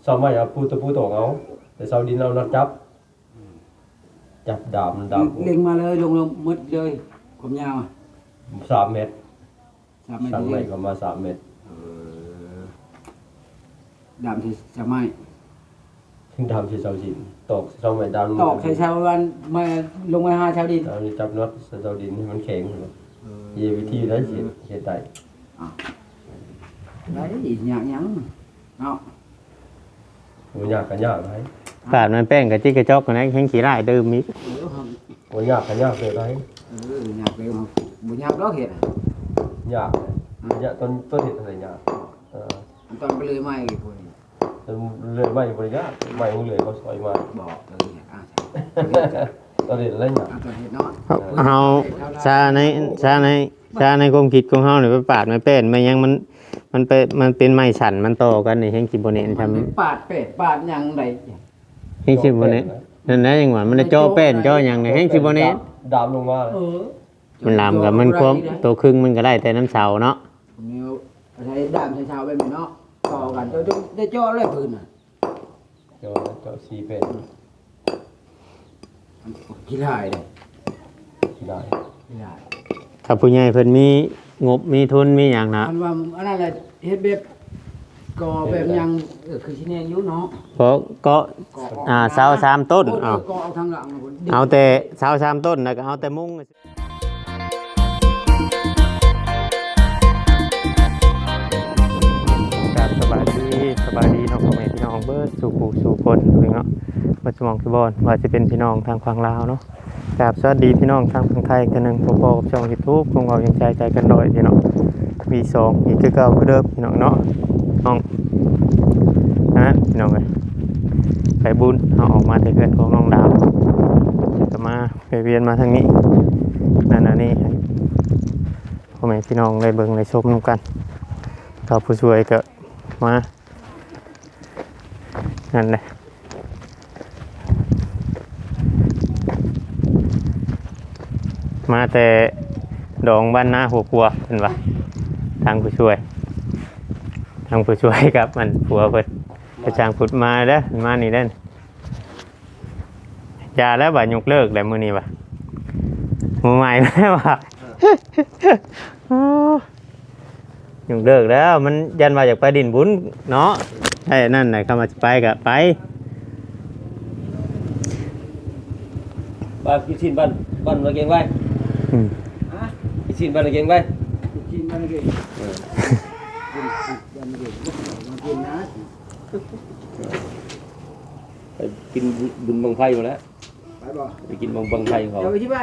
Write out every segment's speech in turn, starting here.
เสาไม้เอาปูตะปูตอกเอาแต่เสาดินเอาน็อตจับดามเล็งมาเลยลงมืดเลยความยาว3 เมตร 3 เมตร สั่งไม้ก็มา3 เมตรดามที่สมัยถึงทำที่เสาดินตอกเสาไม้ดามตอกใช้ชาววันมาลงมาหาชาวดินจับน็อตเสาดินให้มันแข็งยีวิธีได้สิเฮ็ดได้ได้ยากยังเนาะโหยากกันยากไหมปาดมันแป้งกับจิ๊กกระจอกกันนะแข็งขี้ได้ดื่มมิกโหยากกันยากเลยไหมยากเลยบ่ยากดอกเฮ็ดยากต้นเห็ดอะไรยากตอนไปเลยไม่กี่คนเลยไม่บริยากไม่เลยเขาซอยมาบอกตอนเห็ดอะไรยากเฮาชาในความคิดของเฮาเนี่ยไปปาดมันแป้นมันยังมันเป็นไม้ฉันมันโตกันนี่แห่งสิบ่เน้นทำปาดเป็ดปาดหยังไดแห่งสิบ่เน้นนั่นนะจังหวะมันจะจ่อแป้นจ่อหยังนี่แห่งสิบ่เน้นดามลงมามันลามกับมันความโตครึ่งมันก็ได้แต่น้ำเสาเนาะใช้ดามใช้ชาวแบบนี้เนาะต่อกันได้จ่อเลยพื้นน่ะจ่อ4 เป็นกี่ได้เลยได้ถ้าผู้ใหญ่เพิ่นมีงบมีทุนมีหยังนะอันว่าอันนั้นแหละเฮ็ดแบบก่อแบบยังคือสิแน่อยู่เนาะก็เสา3 ต้นเอาทางหลังเอาแต่เสา3 ต้นแล้วก็เอาแต่มุ้งสบายดีน้องพ่อแม่พี่น้องเบิดสู่ผู้สู่คนเนาะบ่สมองคือบอนว่าจะเป็นพี่น้องทางฝั่งลาวเนาะครับสวัสดีพี่น้องทางฝั่งไทยกันนึงพบกับช่อง YouTube ของเรายังใจกันดอยพี่น้องมี2อีกคือเก่าคือเดิมพี่น้องเนาะน้องพี่น้องเอ้ยไปบุญเอาออกมาแต่เกิดของน้องดาวจะมาไปเวียนมาทางนี้นั่นนี่พ่อแม่พี่น้องได้เบิ่งได้ชมกันเขาผู้ช่วยก็มานั่นแหละมาแต่ดองบ้านหน้าหัวปัวเป็นว่าทางผู้ช่วยครับมันผัวเพิ่นไปจ้างพุดมาเด้อมานี่เด้อยาแล้วบ่ยกเลิกแล้วมื้อนี้บ่มื้อใหม่แล้วบ่ยกเลิกแล้วมันยันว่าอยากไปดินบุญเนาะไอ้นั่นน่ะเขามาไปก็ไปบ้านกินชิ้นบ้านมาเก่งไว้กินชิ้นบ้านมาเก่งไว้กินมันเก่งไปกินบุญบังไฟมาแล้วไปกินบังไฟเขาจะไปที่ไหน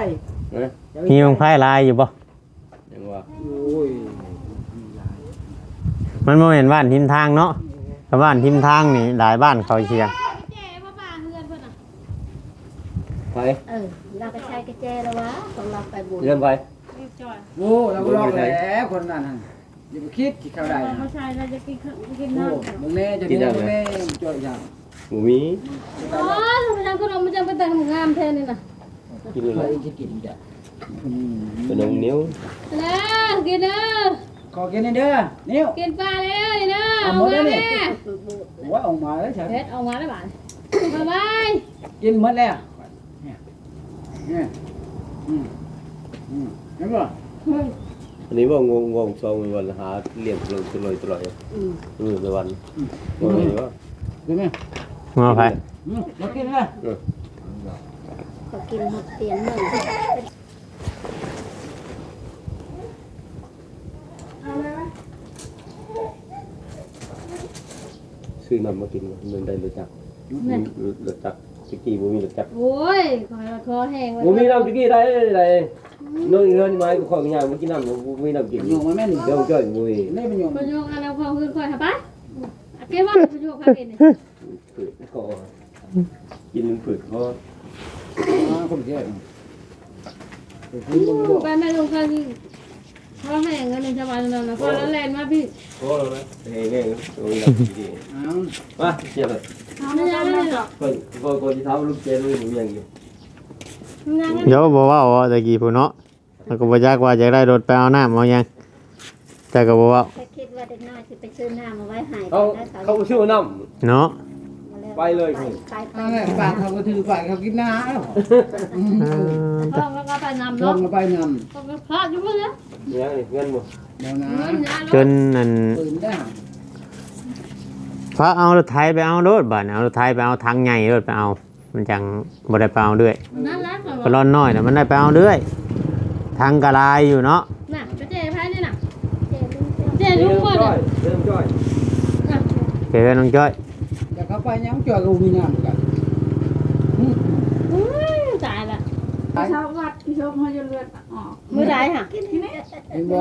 มีบังไฟลายอยู่บ่ยังว่ามันบ่แม่นบ้านทิมทางเนาะถ้าบ้านทิมทางนี่หลายบ้านเขาเชียงไปเราก็ใช้กระเจแล้ววะของเราไปบุญเรื่องไปโอ้เราก็ลอกแล้วคนนั้นอย่าไปคิดที่เขาได้เขาใช้เราจะกินน้ำมึงแน่จะกินมึงแน่จ่อยอย่างหมูมีอ๋อทำไมขนมมันจะไปแต่งงามแทนนี่นะกินอะไรจะกินจ้ะขนมนิ้วแล้วกินเด้อขอกินเด้อนิ้วกินปลาแล้วนี่นะเอาหมดแล้วนี่ว่าออกมาแล้วใช่เพชรออกมาแล้วบ้านบายกินหมดแล้วเนี่ยเห็นป่ะอันนี้ว่างงซองในวันหาเลี้ยงตลอดในวันงงเลยว่ากินไหมมาไปมากินเลยก็กินหมดเตียนหนึ่งซื้อนำมากินเงินได้เลยจักตะกี้บ่มีรถจักโอ้ยคอแห้งบ่มีน้ำตะกี้ได้น้องเงินมาขอยางมากินน้ำบ่มีน้ำกินโยงมาแม่นเดี๋ยวเกินบ่มีนี่เป็นโยงเป็นโยงอะไรพอคืนคอยหาไปเก็บว่าเป็นโยงพากินนี่ฝืดคอกินมันฝืดคอคนเดียวไปแม่ลงกันเขาให้เงินในชาวบ้านนั่นนะพอแล้วแลนมาพี่โอ้แล้วเฮ้ยๆตัวอย่างดีๆมาเสียเลยไม่ยังไม่หรอกก็ที่เท้าลูกเจลูกผมยังอยู่เดี๋ยวบอกว่าตะกี้ผู้เนาะแล้วก็บ่จักว่าจะได้รถไปเอาน้ำเอายังแต่ก็บอกว่าคิดว่าเด็กน้อยสิไปซื้อน้ำมาไว้ให้เขาซื้อน้ำเนาะ ไปเลยพี่ อันนี้ปากเขาก็ถือไปเขากินน้าแล้ว พ่อแล้วก็ไปนำ ล เนาะ งไปน ก็พลาดอยู่เลย เนี่ยนี่เงินบ่ ำเดี๋ยวนะ เงินยา จนนั่น ปืนได้ พระเอารถไถไปเอารถบัดเอารถไถไปเอาทางใหญ่รถไปเอา มันจังบ่ได้ไปเอาด้วย นั่นแหละ ก็ร้อนน้อยน่ะมันได้ไปเอาด้วยทางกะลายอยู่เนาะ น่ะไปเจ๊ไพ่นี่น่ะเจ๊ลุงก่อน เริ่มจ้อย เดี๋ยวน้องจ้อย แต่เขาไปยังจ่อยกูมีน้ำกัน ตายละ ชาววัดที่ชอบเขาจะเลือดออก มือใดค่ะ เห็น โอ้ บ่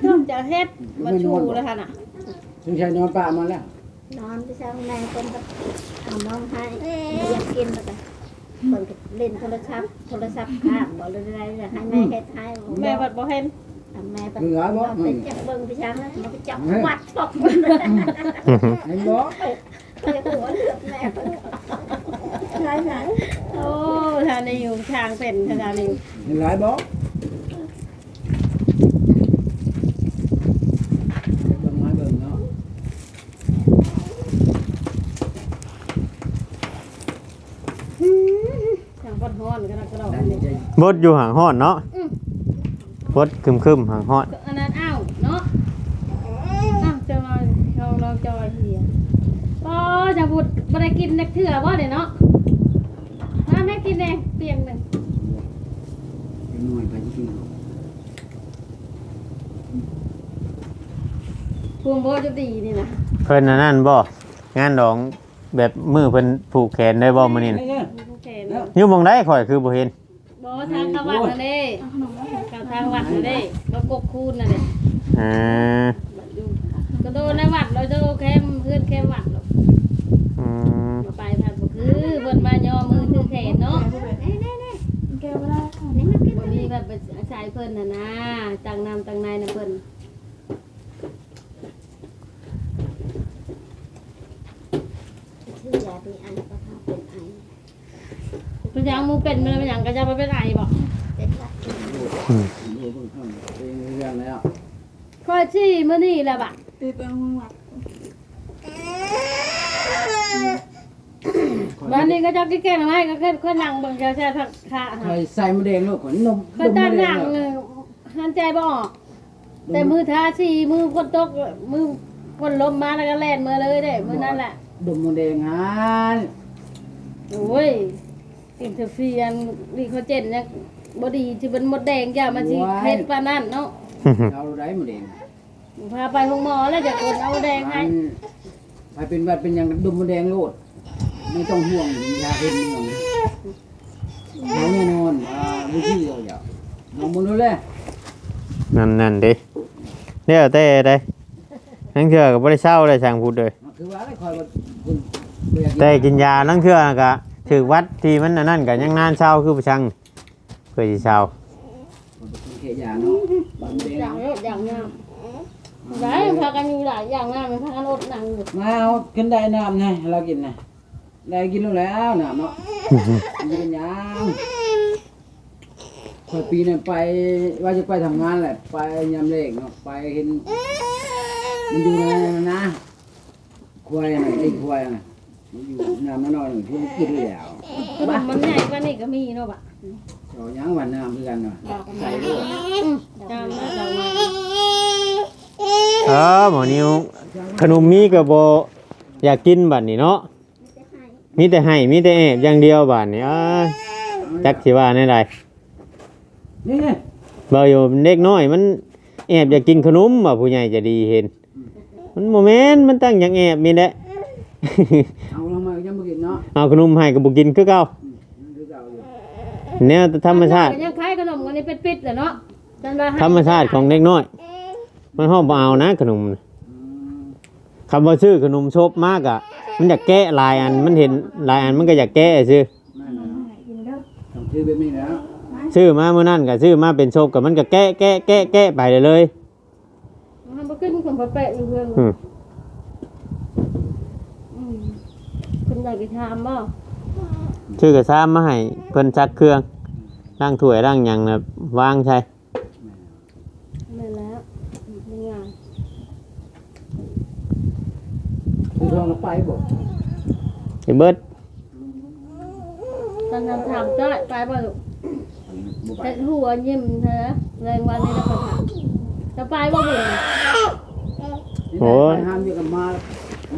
ทำจากเฮ็ดมาชูเลยค่ะน่ะ สงสัยนอนป่ามาแล้ว นอนไปเช้าแม่คนก็เอาน้องให้อยากกินแล้วก็เปิดเล่นโทรศัพท์ข้างบอกเลยอะไรจะให้แม่เฮ็ดให้ แม่บัดบ่เห็น แม่ไป เหลือบ่ ไปจับเบิ่งไปช้างแล้วมาไปจับวัดตก เห็นบ่ จะหัวเลือกแม่ใช่ไหม โอ้ทานได้อยู่ทางเป็นทานได้อยู่ เห็นหลายบ่เบิ่งไม้เบิ่งเนาะ ทางบนฮ้อนก็กระโดด ได้ นี่ ใจ บดอยู่ห่างฮ้อนเนาะบดคึมๆห่างฮ้อน อันนั้นอ้าวเนาะอ้าวจะมาเราจอยเหียก็จะบุดบ่ได้กินนักเถื่อบ่เด้เนาะถ้าแม่กินเองเปียงหนึ่ง หน่อยไปจริง ภูมิโบจะดีนี่นะ เพิ่นอันนั่นบ่งานดองแบบมือเพิ่นผูกแขนได้บ่มื้อนี้ ๆ น่ะ นี่ โอเคเนาะ อยู่หม่องใดข่อยคือบ่เห็น บอทางเข้าวัดนั่นเด้ทางวัดนั่นเด้มากบคูณนั่นเด้ อ่า ก็โดนในวัดเราโดนแคมเพื่อนแคมวัดหรอก อืม มาไปพันบ่คือเบิ่นมาย่อมือถือแขนเนาะ แก้วไม่ได้ บ่มีแบบไปใช้เพิ่นน่ะนะตังนำตังในน่ะเพิ่น ชื่อยาเป็นไอก็ทำเป็นไอ เพิ่นยังมูเป็นมันเป็นหยังก็จะมาเป็นไอบ่ เป็นวัด ดูเบิ่งข้างเป็นเรื่องแล้ว ค่อยสิมื้อนี้แหละบะ ตีไปห้องวัด บ้านนี้ก็จะแก่ๆหน่อยก็ค่อยนั่งเบิ่งแค่ทักขา คอยใส่มะเร็งลูกขนนม ค่อยตานั่งหันใจบ่ออกแต่มือทาสีมือคนตกมือคนลมมาแล้วก็แล่นมือเลยเด้มื้อนั้นแหละ ดมมะเร็งฮะ โอ้ยอินเทอร์เฟียนรีคอเจนเนี่ยบดีที่เป็นมดแดงอย่ามาสิเฮ็ดปานนั้นเนาะ เอาได้มะเร็ง พาไปโรงหมอแล้วจะกดเอาแดงให้ ไปเป็นวัดเป็นอย่างดมมะเร็งโลดไม่ต้องห่วงยาเป็นเมืองเอาแน่นอนวิธีเราอย่าลองมือดูเลย นั่นๆเด้เดี๋ยวแต่ได้นั่งเทื่อก็บ่ได้เศร้าเลยช่างพูดเลย คือว่าได้คอยคุณ แต่กินยานั่งเทื่อก็ถึกวัดที่มันอันนั่นก็ยังนานเศร้าคือบ่ช่างเพื่อสิเศร้า เขยาเนาะบางเด้ อย่างเยอะอย่างงามได้พากันอยู่หลายอย่างงามพากันอดหนังอยู่ มาเอาขึ้นได้น้ำไงเรากินไงได้กินแล้วน้ำเนาะกินยังคอยปีนั้นไปว่าจะไปทำงานแหละไปยามเล็กเนาะไปเห็นมันอยู่ในนะควายอะไรไอ้ควายอะไรมันอยู่น้ำน้อยหนึ่งที่กินแล้ว ขนมมันใหญ่กว่านี่ก็มีเนาะบะ เรายังวันน้ำเพื่อนเนาะใส่ด้วย จำมาจำมา หมอนิวขนมมีก็บ่อยากกินบัดนี้เนาะมีแต่ให้มีแต่แอบอย่างเดียวบัดนี้จักสิว่าแนวใด นี่ไง บ่อยู่เด็กน้อยมันแอบอยากกินขนมว่าผู้ใหญ่จะดีเห็น มันบ่แม่นมันตั้งอย่างแอบมีแหละ เอาลงมายังไม่กินเนาะ เอาขนมให้ก็บ่กินคือเก่า คือเก่าอยู่ แนวธรรมชาติ ยังคล้ายขนมกันนี่เป็นปิดเลยเนาะ ธรรมชาติของเด็กน้อย มันห้องบ่เอานะขนมน่ะคำว่าชื่อขนมชบมากอ่ะ มันอยากแก้ลายอันมันเห็นลายอันมันก็อยากแก้ชื่อ นั่นนะต้องชื่อแบบนี้แล้ว ชื่อมาเมื่อนั้นก็ชื่อมาเป็นชบกับมันก็แก้ไปเลย มันบ่ขึ้นคนเปะอยู่เพื่อน อืม คุณอยากไปทำบ่ ชื่อกระซ้ำมาให้เพิ่นซักเครื่องร่างถ้วยร่างหยังน่ะวางใช่ นั่นแล้วนี่ไง คือทองเราไปบ่ ไอ้เบิด ตอนนั้นถามจ้อยไปบ่ลูก บ่ไป แต่หัวยิ้มเธอแรงวันนี้แล้วก็ถามจะไปบ่บุญ โอ้ยห้ามอยู่กันมา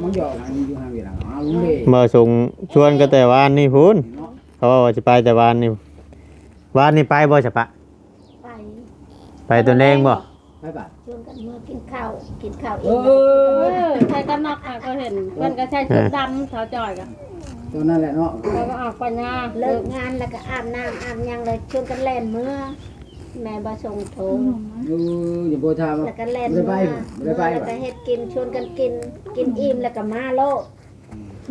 มันหยอกกันอยู่ห้ามอยู่หลังเอาลุงเด้ มาส่งชวนก็แต่วานนี่พูน เนาะ เขาว่าจะไปแต่วานนี่วานนี่ไปบ่ใช่ปะ ไป ไปตัวเองบ่ ไปป่ะ ชวนกันเมื่อกินข้าวอีก เออใช้กันนอกค่ะก็เห็นเพิ่นก็ใช้ชุดดำสาวจอยกัน ตัวนั้นแหละเนาะ แล้วก็ออกปัญญา เลิกงานแล้วก็อาบน้ำอาบหยังเลยชวนกันเล่นเมื่อแม่บ่ส่งโทร อย่าโบทามา แล้วก็เล่น ไม่ได้ เมื่ ไป อ ไม่ได้ไป แล้วก็เฮ็ดกินชวนกันกินอิ่มแล้วก็มาโลด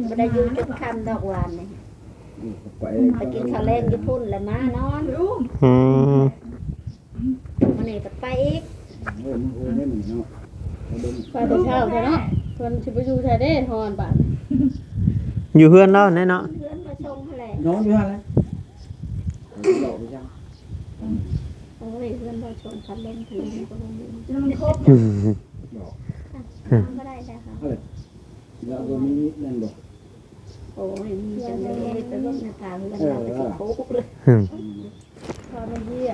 บ่ได้อยู่จนค่ำดอกหวานนี่ ไป ไปกินข้าวแรงอยู่พุ่นแล้วมานอน อืม มื้อนี้ก็ไปอีก โอ้ยมันโอ้ยไม่เหมือนเนาะ ไปแต่เช้าเถอะเนาะเพิ่นสิไปอยู่ไสเด้ฮอนบาด อยู่เพื่อนแล้วแน่เนาะ เพื่อนมาชงแหละ น้องอยู่ฮะเลยหลอกไปจัง โอ้ยเพื่อนมาชงพัดลมถึงก็บ่มี จะมันครบ อืม หลอก บ่ได้แล้วค่ะ แล้วก็มีนั่นบ่ โอ้ยมีจังเลยไปเบิ่งหน้าตาเพื่อนเราไปสิคุกเลย อืม พอมันเหี้ย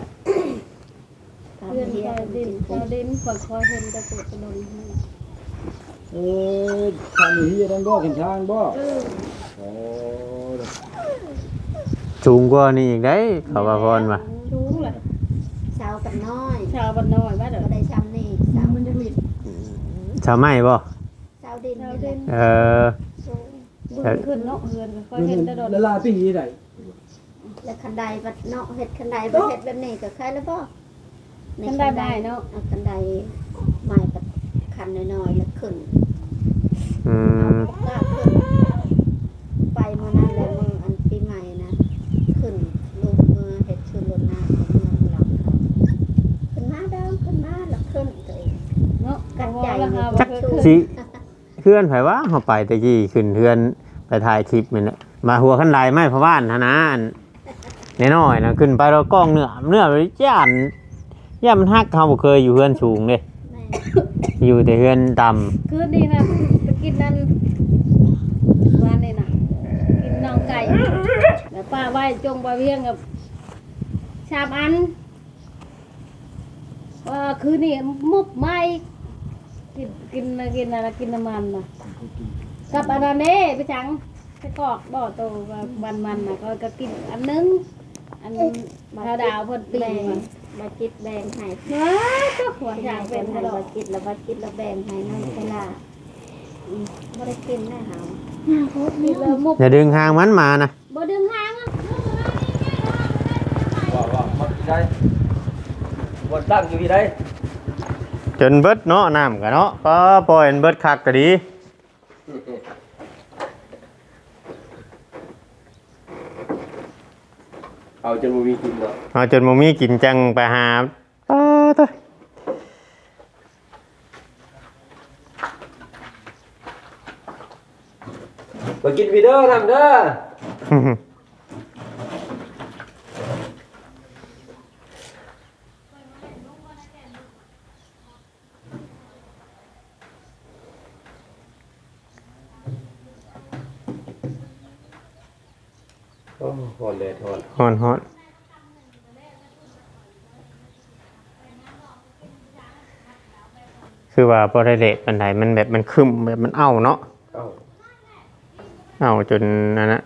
ตาม เพื่อน เฮีย ไปดินไปดินคอยเห็นตะโกดตะลน ทำที่นั่นบ่กันทางบ่โอ้ สูงกว่านี่อีกได้เขาว่าพรว่า ชูงเลย สาวกับน้อย ชาวบ้านน้อยว่าเด้อ บ่ได้ช้ำนี่สาว มันจะหลิด ชาวไม้บ่ สาวดิน ชาว นี่แห ดิ ละ น เออ สูง บึ้งขึ้นเนาะเฮือนก็คอยเห็นตะโดน ละลาปีได้ แล้วคันใดบัดเนาะเฮ็ดคันใดบ่เฮ็ดแบบนี้ก็ใครแล้วบ่ มันได้ไม้เนาะ เอาคันใดไม้บัดคันน้อยๆแล้วขึ้น อื เอา ม ปกกาขึ้นไปมื้อนั้นแหละมื้ออันปีใหม่นะขึ้นลูกมือเฮ็ดชื่อรถน้าของเมืองเราเขาขึ้นมาเด้อขึ้นมาแล้วขึ้นตัวเอง เนาะ กัด บ่ ใจ ราคาบ่ จัก เคย สิเพื่อนไผว่าเฮาไปตะกี้ขึ้นเพื่อนไปถ่ายคลิปนี่แหละมาหัวคันไดไม้พะบ้านหั่นนะอันน้อยๆนะขึ้นไปแล้วกล้องเนื้อไปย่านมันฮักเฮาบ่เคยอยู่เพื่อนสูงเด้ แม่ อยู่แต่เพื่อนต่ำ คืนนี้นะไปกินนั่นวันนี้น่ะกินน่องไก่แล้วป้าไหว้จงบ่เวียงกับชามอันคืนนี้มุบไหม้กินอะไรกินน้ำมันน่ะกับอันนั้นเด้ไปจังไปกอกบ่โตวันมันน่ะก็กินอันนึงอันข้าวดาวเพิ่นปี แบ่ง มา มาคิดแบ่งให้ ว้าวเจ้าหัว อ อยาก เป็ เป็น น ให้ กระดอ มาก คิดแล้วมาคิดแล้วแบ่งให้นั่นเวลาบ่ได้กินได้หา มีเลยมุก อย่าดึงหางมันมานะ บ่ดึงหางอ่ะ ว่ามันได้วันตั้งอยู่ที่ใด จนเบิดเนาะน้ำกันเนาะก็ปล่อยมันเบิดคักก็ดี เอาจนบ่มีกินเนาะ เอาจนบ่มีกินจังไปหาตัว มากินพี่เด้อทำเด้อ โอ้หอนเลยหอน ฮอนคือว่าบ่ได้เละปานใดมันแบบมันคึมแบบมันเอ้าเนาะ เอ้า เอ้าจนนั่นน่ะ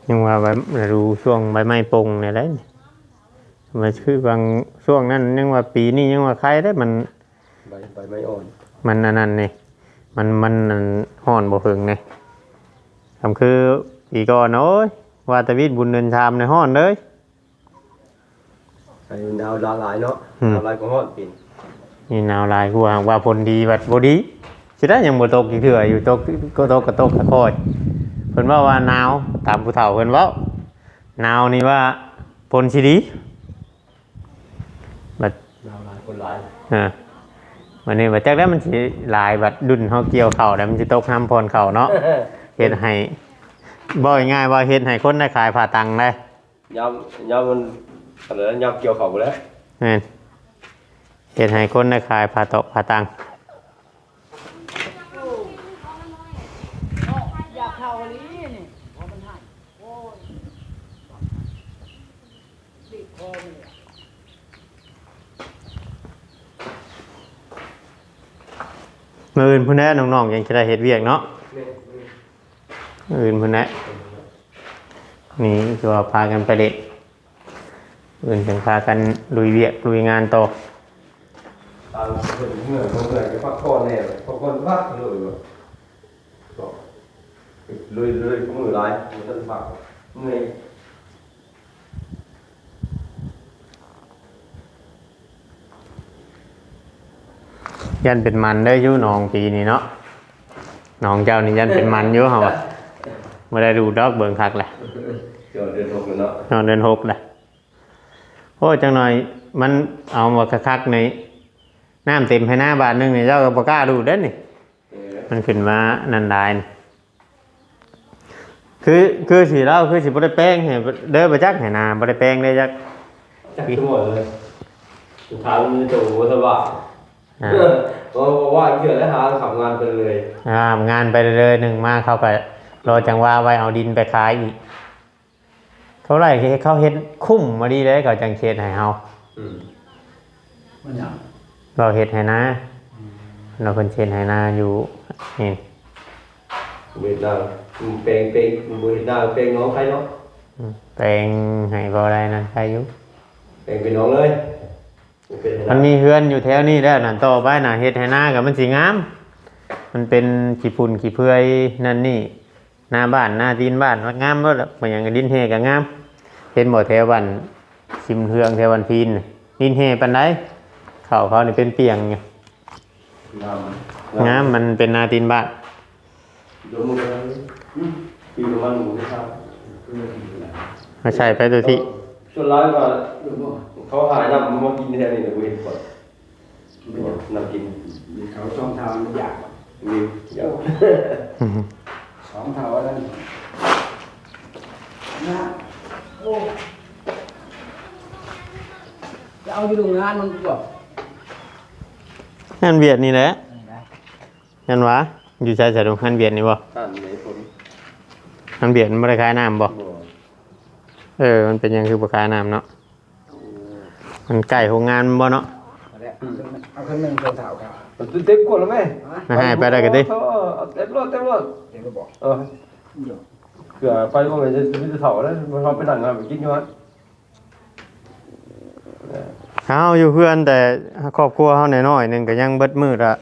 ยังว่าใบดูช่วงใบไม้ปลงเนี่ยแหละมันคือบางช่วงนั้นยังว่าปีนี้ยังว่าใครได้มัน ใบไม้อ่อน มันอันนั้นนี่มันห่อนบ่เพิงนี่ทำคือปีก่อนโอ้ยว่าแตะวิทย์บุญเดินชามในห่อนเลย ไอ้ดาวหลายเนาะ อืม ดาวหลายก็ฮ้อนปิ่น นี่หนาวหลายกว่าผลดีบัดบ่ดีสิได้ยังบ่ตกอีกเทื่ออยู่ตกก็ตกก็ตกค่อยๆเพิ่นว่าหนาวตามผู้เฒ่าเพิ่นเว้าหนาวนี่ว่าผลสิดีบัด ดาวหลายคนหลาย วันนี้บัดจักแล้วมันสิหลายบัดดุนเฮาเกี่ยวข้าวแล้วมันสิตกน้ำพรข้าวเนาะ เฮ็ดให้บ่ง่ายๆว่าเฮ็ดให้คนได้ขายผ่าตังได้ ยามมัน ตอนนั้นยำเกี่ยวเขาไปแล้ว แม่นเฮ็ดให้คนได้ขายผ้าตอกผ้าตัง อยากเข้าอันนี้นี่ว่ามันให้โอ้ยติดคอมันเลย มื้ออื่นพุ่นแน่น้องๆยังจะได้เฮ็ดเวียกเนาะมื้ออื่นพุ่นแน่นี่คือว่าพากันไปเล่นมื้ออื่นจึงพากันลุยเวียกลุยงานต่อ ตามเหนื่อยก็พักผ่อนแน่พักผ่อนพักเลยบอกเลยก็มือร้ายมันจะพักเหนื่อย ยันเป็นมันได้อยู่น้องปีนี้เนาะน้องเจ้านี่ยันเป็นมันอยู่เฮาอะบ่ได้ดูดอกเบิ่งคักแหละ เดี๋ยวเดือนหกเนาะ นอนเดือน6แหละโอ้จังหน่อยมันเอามาคักๆในน้ำเต็มให้หน้าบาทนึงนี่เจ้าก็บ่กล้าดูเด้อนี่มันขึ้นมานันดายนี่คือสิเล่าคือสิบ่ได้แป้งให้เด้อบ่จักให้นาบ่ได้แป้งได้จัก จักทั้งหมดเลยสุดท้ายมันจะโอ้สบายเพราะว่าเกิดแล้วหาขับงานไปเลย งานไปเลยๆหนึ่งมาเขาก็รอจังว่าไว้เอาดินไปขายอีกเท่าไหร่เขาเฮ็ดคุ้มมาดีเลยเขาจังเฮ็ดให้เฮา มันหยัง เราเฮ็ดให้นะเราเพิ่นเฮ็ดให้นาอยู่นี่ เวียดนามเป็นเวียดนามเป็นน้องใครเนาะ แปลงให้บ่ได้นั่นใครอยู่ เป็นน้องเลย มันมีเฮือนอยู่แถวนี้แล้วนั่นต่อไปน่ะเฮ็ดให้นาก็มันสิงามมันเป็นขี้ฝุ่นขี้เพื้อยนั่นนี่หน้าบ้านหน้าตีนบ้านงามเบิดบ่หยังก็ดินแห้ก็งามเห็นบ่แถวบ้านชิมเฮืองแถวบ้านพีนน่ะดินแห้ปานใดเขานี่เป็นเปียงอยู่งามมันเป็นนาตีนบ้าน ดูมือปีนมันหมูครับ มาใช่ไปตัวที่ ส่วนร้ายว่าเขาหายน้ำมากินแทนนี่นะกูเห็นก่อนน้ำกิน เขาช่องทางมันอยาก มีเยอะ สองเท่าแล้วนะโอ้จะเอาอยู่โรงงานมันก็บอก งานเวียดนี่แหละงานวะอยู่ใช่ตรงงานเวียดนี่บ่ ท่านไหนผม งานเวียดมันบ่ได้ขายน้ำบ่มันเป็นหยังคือบ่ขายน้ำเนาะมันใกล้โรงงานมันบ่เนาะ เอาเครื่องนึงเป็นเท่าครับ มันเต็มกดแล้วไหม มาให้ไปได้ก็ดิ เต็มรถ เดี๋ยวก็บอก เกือไปพวกมันจะเถาแล้วเขาไปนั่งงานไปกินอยู่ฮะ เฮาอยู่เพื่อนแต่ครอบครัวเฮาน้อยๆหนึงก็ยังเบิดมืดละ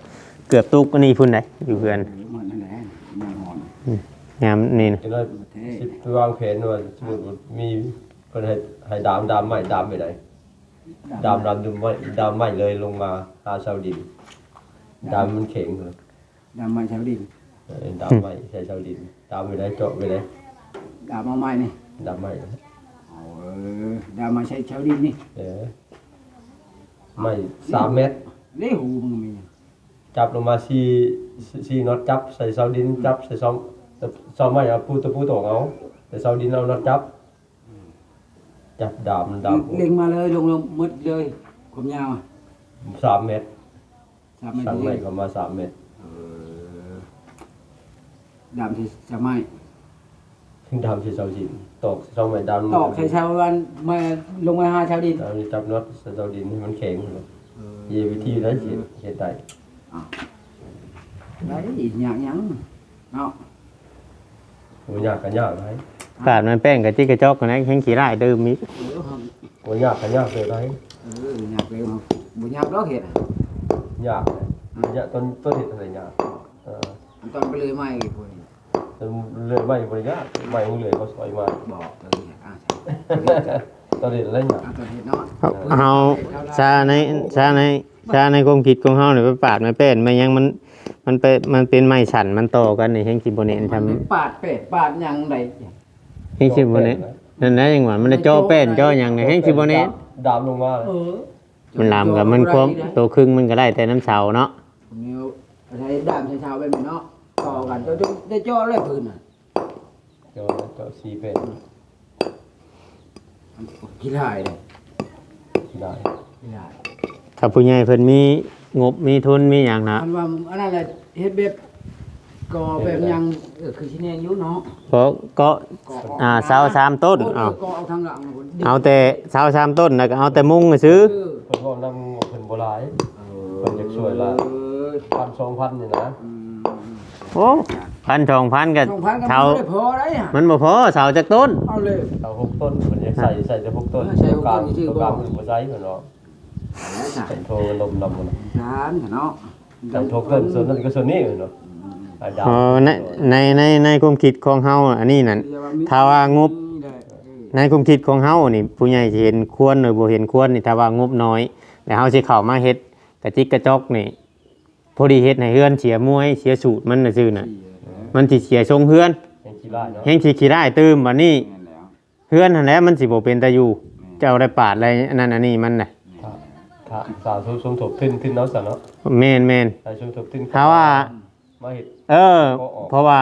เกือบตุกอันนี้พุ่นได้อยู่เพื่อน มันนั่นแหละมันหอน ยามนี่นะ เห็นว่าสิวางแผนว่าสมมติมีคนให้ดามใหม่ดามไปไหนดามดูไม่ดามใหม่เลยลงมาหาชาวดินดามมันแข็งเลย ดำมาชาวดิน ดามใหม่ใช้ชาวดินดามไปไหนเจาะไปไหน ดำมาใหม่นี่ ดามใหม่ ดำมาใช้ชาวดินนี่ ใหม่3 เมตร เลี้หูมึงมี จับลงมา4น็อตจับใส่ชาวดินจับใส่ซ้อมใหม่เอาปูตะปูตองเอาแต่ชาวดินเอาน็อตจับดาม เล็งมาเลยลงมดเลยความยาว 3 เมตร 3 เมตร สั่งใหม่ก็มา3 เมตร ดำที่จะไม่ ดามใส่ชาวดินตอกซ้อมใหม่ดาม ตอกใช้ชาววันมาลงมาหาชาวดิน ดามจับน็อตใส่ชาวดินให้มันแข็งยีวิธีได้เฮ็ดได้ ได้อีกอย่างยังเนาะ โหยากกันยากไหม ปาดมันแป้งกับจิกกระจอกกันนะแข็งขี้ร้ายดื่มอีก โหยากกันยากเลยไหม อยากเร็วบุญยากดอกเห็ด ยากยากต้นเห็ดอะไรยาก ตอนไปเลยไม่กี่คน เลื่อยไม่บริยากไม่มึงเลยเขาสอยมา บอกเลยต้นเห็ดอะไรยาก ตอนเห็ดเนาะ เฮาชาในความคิดของเฮานี่ไปปาดมันแป้นมันยังมันเป็นไม้ฉันมันต่อกันนี่แห่งสิบ่เน้นทำ ปาดเป็ดปาดยังไง แห่งสิบ่เน้นนั่นนะจังหวะมันได้จ่อแป้นจ่อหยังนี่แห่งสิบ่เน้น ดามลงมา มันลามกับมันความโตครึ่งมันก็ได้แต่น้ำเสาเนาะ นิ้วใช้ดามใช้ชาวไปเหมือนเนาะต่อกันจะได้จ่อเลยพื้นอ่ะ เจาะซีเป็น ขี้ลายเลย ได้ ไม่ได้ ถ้าผู้ใหญ่เพิ่นมีงบมีทุนมีหยังนะ อันว่าอันนั้นแหละเฮ็ดแบบก่อแบบยังคือที่นี่อยู่เนาะ เพราะก็เสา3ต้นเอา ก็เอาทางหลังนะ เอาแต่เสา3ต้นแล้วก็เอาแต่มุงซื้อ เพิ่นว่านำเพิ่นบ่หลายเพิ่นอยากช่วยละ1,000-2,000นี่นะ โอ้1,000-2,000ก็ 2,000ก็ เสา ไม่ได้พอได้ฮะ มันบ่พอเสาจักต้น เอาเลย เอา6ต้นเพิ่นอยากใส่แต่6ต้น ใส่หกต้นชื่อ ตัว บ่ กลางเพิ่นบ่ใส่เพิ่นเนาะ แล้วจ้ะ ใส่โทรลมนำมัน จานเนาะ ใส่โทรเกินส่วนนั้นก็ส่วนนี้เนาะดาว ในความคิดของเฮาอันนี้นั่นถ้าว่างบในความคิดของเฮานี่ผู้ใหญ่สิเห็นควรหรือบ่เห็นควรนี่ถ้าว่างบน้อยแล้วเฮาสิเข้ามาเฮ็ดกระจิกกระจอกนี่พอดีเฮ็ดให้เฮือนเสียมวยเสียสูตรมันน่ะซื่อน่ะมันสิเสียทรงเฮือน แห่งขี้ร้ายเนาะ แฮงสิขี้ได้ตื่มบัดนี้เฮือนหั่นแหละมันสิบ่เป็นตาอยู่เจ้าได้ปาดอะไรอันนั้นอันนี้มันน่ะ ถ้าสาวสมทบทุนเนาะซะเนาะ แม่น ถ้าสมทบทุน ถ้าว่า มาเฮ็ด เพราะว่า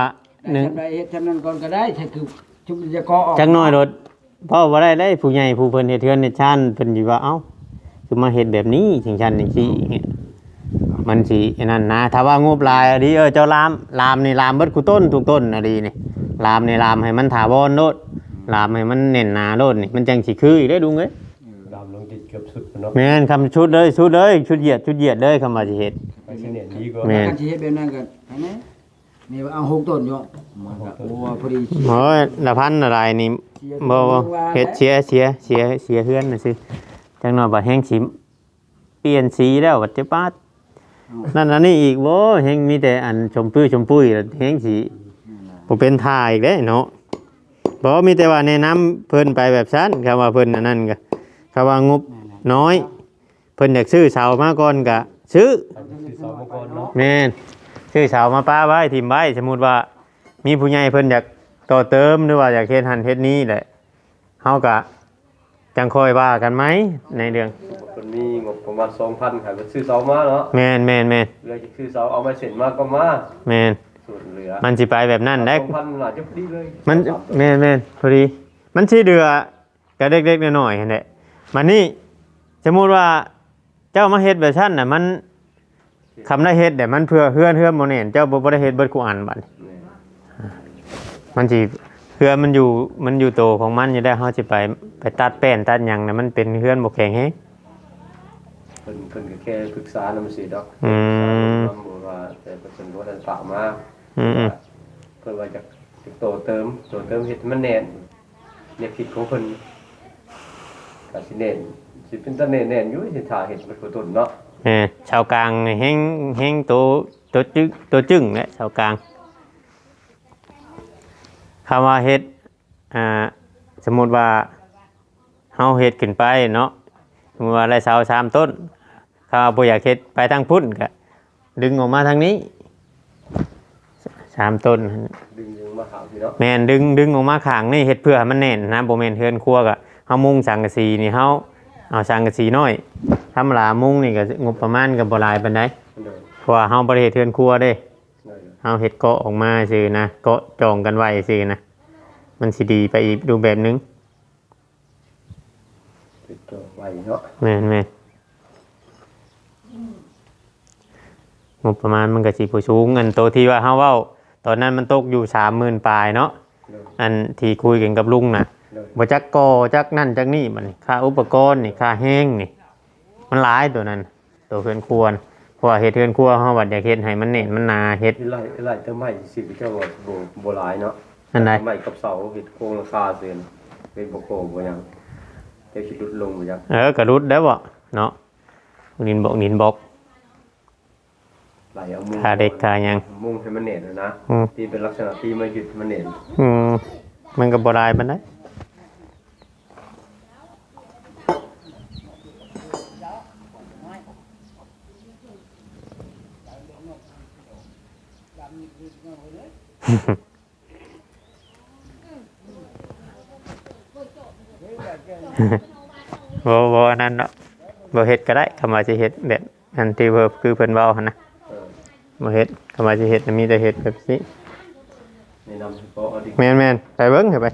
หนึ่ง ทำได้เฮ็ดทำนั้นก่อนก็ได้ถ้าคือชุบจะก่อออก จักหน้อยรถเพราะว่าได้ผู้ใหญ่ผู้เพิ่นเฮ็ดเทือนเฮ็ดชานเพิ่นสิว่าเอ้าคือมาเฮ็ดแบบนี้จังซั่นจังซี่มันสิอันนั้นนะถ้าว่างบหลายอะดีเจ้าลามนี่ลามเบิดคุต้นทุกต้นอะดีนี่ลามนี่ลามให้มันถาวรโลดลามให้มันแน่นหนาโลดนี่มันจังสิคืออีกได้ดูเอ้ย ดามลงติดเกือบสุดเนาะ แม่นคำชุดเลยชุดเหยียดเลยคำว่าสิเฮ็ด ไปสิเนี่ยดีกว่า แม่ การสิเฮ็ดแบบนั้นก็อันนี้นี่เอา6ต้นอยู่มันก็โอ้พอดี โอ้ยละพันอะไรนี่บ่เฮ็ดเสียเฮือนน่ะสิจังหน่อยบ่แห้งสิเปลี่ยนสีแล้วบัดจะปาดนั่นอันนี้อีกบ่แห้งมีแต่อันชมปุ้ยแล้วแห้งสิบ่เป็นท่าอีกเด้เนาะบ่มีแต่ว่าแนะนำเพิ่นไปแบบนั้นคำว่าเพิ่นอันนั้นก็คำว่างบน้อยเพิ่นอยากซื้อเสามาก่อนก็ซื้อ คือสาวมังกรเนาะ แม่นซื้อเสามาป้าไว้ทิ่มไว้สมมุติว่ามีผู้ใหญ่เพิ่นอยากต่อเติมหรือว่าอยากเฮ็ดหันเฮ็ดนี้แหละเฮาก็จังค่อยว่ากันไหมในเรื่อง คนมีงบประมาณ 2,000ค่ะก็ซื้อเสามาเนาะ แม่น เหลือจะซื้อเสาเอามาเสร็จมาก็มา แม่น ส่วนเหลือ มันสิไปแบบนั้นได้ 2,000หลายจะพอดีเลย มันแม่นพอดีมันสิเดือก็เล็กๆน้อยๆนั่นแหละมันนี่สมมุติว่าเจ้ามาเฮ็ดแบบนั้นน่ะมันคำได้เฮ็ดแต่มันเพื่อเฮือนบ่แน่นเจ้าบ่ได้เฮ็ดเบิดกูอันบัด มันสิเฮือนมันอยู่โตของมันอยู่ได้เฮาสิไปตัดแป้นตัดหยังน่ะมันเป็นเฮือนบ่แข็งแฮง เพิ่นก็แค่ปรึกษานำสิดอก อืม บ่ว่าแต่เพิ่นบ่ได้ฝากมา อืม เพิ่นว่าจะโตเติมเฮ็ดมันแน่นเนี่ยคิดของเพิ่นก็สิแน่นสิเป็นตาแน่นอยู่สิถ้าเฮ็ดมันก็ต้นเนาะ ชาวกลางนี่แฮงโตจึงแหละชาวกลางคำว่าเฮ็ดสมมุติว่าเฮาเฮ็ดขึ้นไปเนาะสมมุติว่าได้เสา3ต้นถ้าบ่อยากเฮ็ดไปทางพุ่นก็ดึงออกมาทางนี้3ต้น ดึงมาหาพี่เนาะ แม่นดึงออกมาข้างนี่เฮ็ดเพื่อให้มันแน่นนะบ่แม่นเฮือนครัวก็เฮามุงสังกะสีนี่เฮาเอาสังกะสีน้อยธรรมดามุงนี่ก็งบประมาณก็บ่หลายปานใด เด้อ เพราะว่าเฮาบ่ได้เฮ็ดเฮือนครัวเด้ เด้อ เฮาเฮ็ดเกาะออกมาซื่อนะเกาะจองกันไว้ซื่อนะมันสิดีไปอีกรูปแบบหนึง ติดตัวไว้เนาะ แม่นงบประมาณมันก็สิบ่สูงอันโตที่ว่าเฮาเว้าตอนนั้นมันตกอยู่ 30,000 ปลายเนาะ เด้อ อันที่คุยกันกับลุงน่ะ เด้อ บ่จักกอจักนั่นจักนี่มันค่าอุปกรณ์นี่ค่าแห้งนี่มันหลายตัวนั้นตัวเฮือนครัวน่ะเพราะว่าเฮ็ดเฮือนครัวเฮาว่าอยากเฮ็ดให้มันแน่นมันหนาเฮ็ด ไล่เติมไม้สิเจ้าบ่หลายเนาะ อันใด ไม้กับเสาเฮ็ดโครงหลังคาเสียนเป็นบ่โครงบ่หยังเดี๋ยวสิลดลงบ่จัก กระรุดได้บ่เนาะนินบอก ไหลเอามุง ค่าเด็กค่าหยัง มุงให้มันแน่นนะ อืม ที่เป็นลักษณะที่มาหยุดมันแน่น มันก็บ่ได้ปานใด บ่อันนั้นเนาะบ่เฮ็ดก็ได้คำว่าสิเฮ็ดแบบอันที่เพิ่นคือเพิ่นเว้าหั่นนะ เออ บ่เฮ็ดคำว่าสิเฮ็ดมีแต่เฮ็ดแบบนี้ แนะนำเฉพาะเอาดิ แม่นๆไปเบิ่งให้ไป